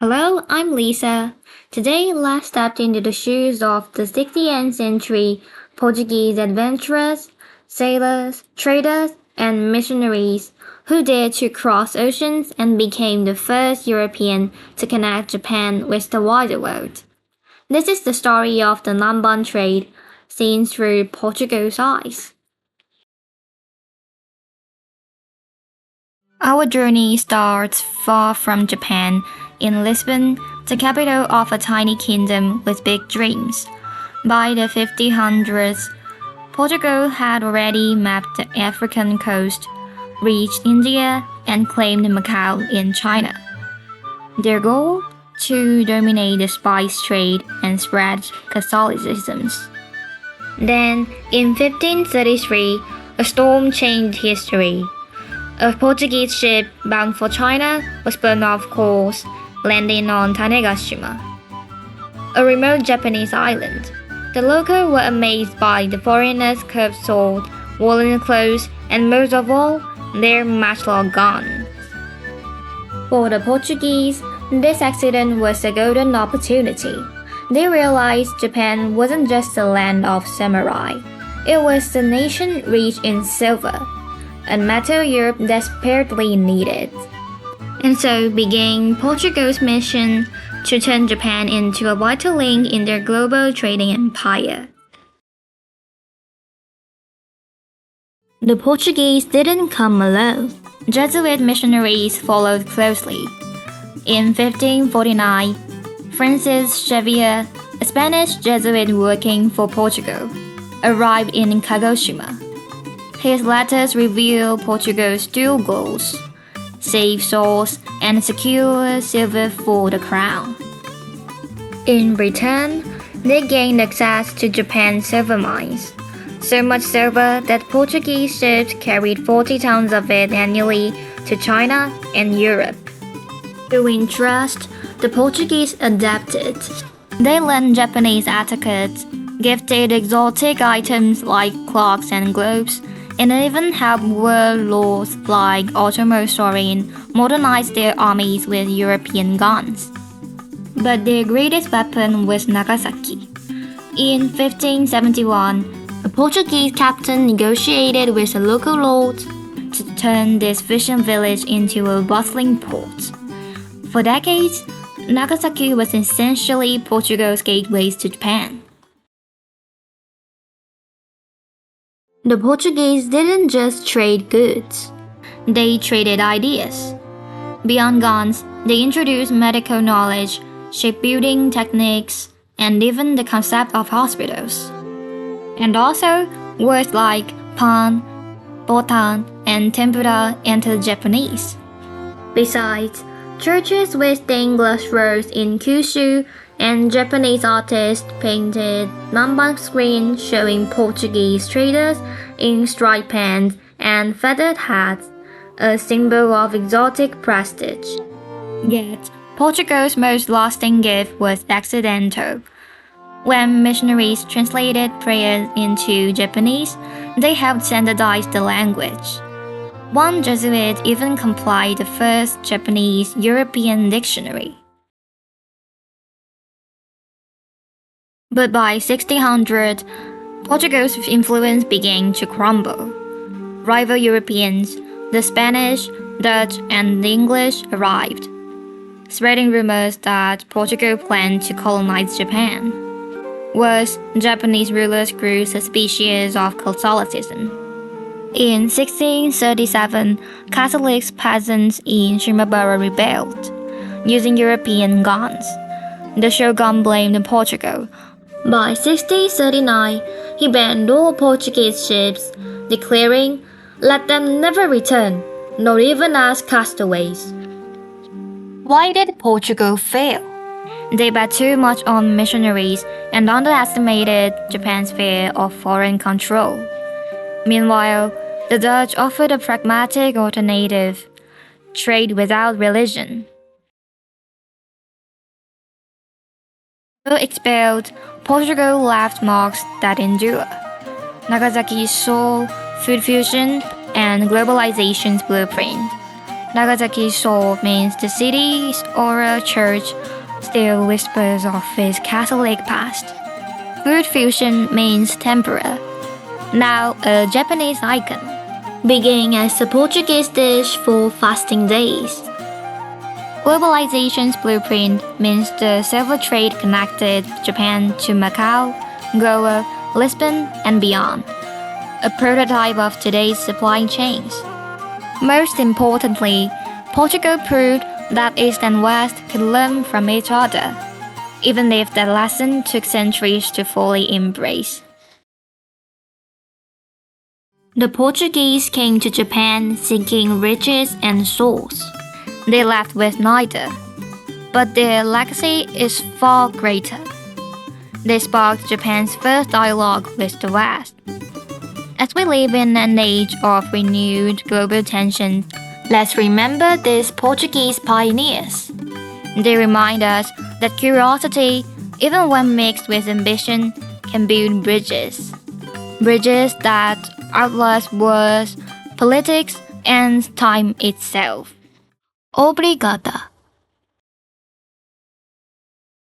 Hello, I'm Lisa. Today, let's step into the shoes of the 16th century Portuguese adventurers, sailors, traders, and missionaries who dared to cross oceans and became the first European to connect Japan with the wider world. This is the story of the Namban trade, seen through Portugal's eyes. Our journey starts far from Japan, in Lisbon, the capital of a tiny kingdom with big dreams. By the 1500s, Portugal had already mapped the African coast, reached India, and claimed Macau in China. Their goal? To dominate the spice trade and spread Catholicism. Then, in 1533, a storm changed history. A Portuguese ship bound for China was blown off course, landing on Tanegashima, a remote Japanese island. The locals were amazed by the foreigners' curved swords, woolen clothes, and most of all, their matchlock guns. For the Portuguese, this accident was a golden opportunity. They realized Japan wasn't just a land of samurai. It was a nation rich in silver, a metal Europe desperately needed. And so began Portugal's mission to turn Japan into a vital link in their global trading empire. The Portuguese didn't come alone. Jesuit missionaries followed closely. In 1549, Francis Xavier, a Spanish Jesuit working for Portugal, arrived in Kagoshima. His letters reveal Portugal's dual goals: save souls and secure silver for the crown. In return, they gained access to Japan's silver mines, so much silver that Portuguese ships carried 40 tons of it annually to China and Europe. Showing trust, the Portuguese adapted. They learned Japanese etiquette, gifted exotic items like clocks and globes, and even helped warlords like Ottoman modernize their armies with European guns. But their greatest weapon was Nagasaki. In 1571, a Portuguese captain negotiated with a local lord to turn this fishing village into a bustling port. For decades, Nagasaki was essentially Portugal's gateway to Japan. The Portuguese didn't just trade goods, they traded ideas. Beyond guns, they introduced medical knowledge, shipbuilding techniques, and even the concept of hospitals. And also, words like pan, botan, and tempura entered Japanese. Besides, churches with stained glass rose in Kyushu and Japanese artists painted Namban screens showing Portuguese traders in striped pants and feathered hats, a symbol of exotic prestige. Yet, Portugal's most lasting gift was accidental. When missionaries translated prayers into Japanese, they helped standardize the language. One Jesuit even compiled the first Japanese-European dictionary. But by 1600, Portugal's influence began to crumble. Rival Europeans, the Spanish, Dutch, and the English arrived, spreading rumors that Portugal planned to colonize Japan. Worse, Japanese rulers grew suspicious of Catholicism. In 1637, Catholic peasants in Shimabara rebelled, using European guns. The shogun blamed Portugal. By 1639, he banned all Portuguese ships, declaring, "Let them never return, not even as castaways." Why did Portugal fail? They bet too much on missionaries and underestimated Japan's fear of foreign control. Meanwhile, the Dutch offered a pragmatic alternative: trade without religion. Though expelled, Portugal left marks that endure. Nagasaki's soul, food fusion, and globalization's blueprint. Nagasaki's soul means the city's oral church still whispers of his Catholic past. Food fusion means tempura, now a Japanese icon, beginning as a Portuguese dish for fasting days. Globalization's blueprint means the silver trade connected Japan to Macau, Goa, Lisbon, and beyond, a prototype of today's supply chains. Most importantly, Portugal proved that East and West could learn from each other, even if that lesson took centuries to fully embrace. The Portuguese came to Japan seeking riches and souls. They left with neither, but their legacy is far greater. They sparked Japan's first dialogue with the West. As we live in an age of renewed global tension, let's remember these Portuguese pioneers. They remind us that curiosity, even when mixed with ambition, can build bridges. Bridges that outlast wars, politics, and time itself. Obrigada.